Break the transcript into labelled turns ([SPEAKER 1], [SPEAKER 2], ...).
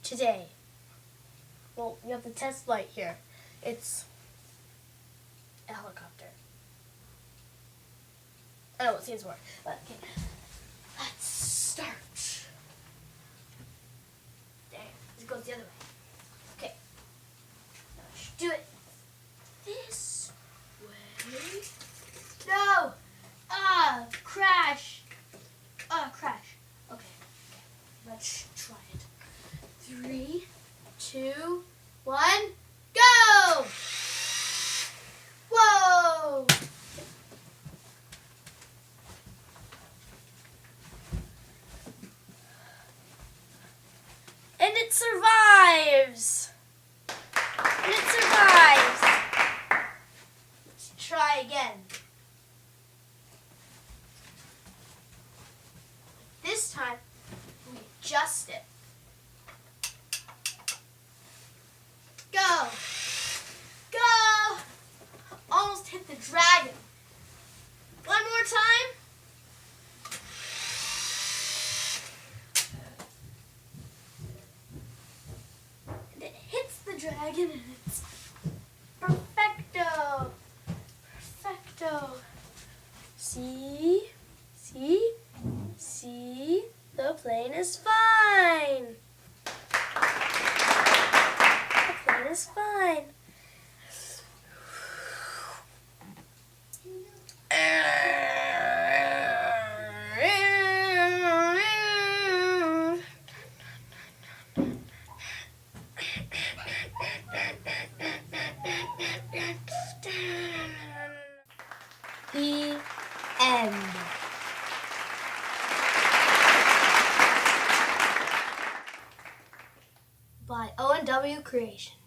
[SPEAKER 1] today. Well, we have the test flight here. It's a helicopter. I don't know what scenes were, but okay. Let's start. There, it goes the other way. Okay. Now I should do it this way. No! Crash! Crash. Okay. Let's try it. 3, 2, 1, go! Whoa! And it survives! And it survives! Let's try again. This time, we adjust it. Go! Go! Almost hit the dragon. One more time. And it hits the dragon and it's perfecto. Perfecto. See? See? See? The plane is fine. The plane is fine. The end. By O&W Creation.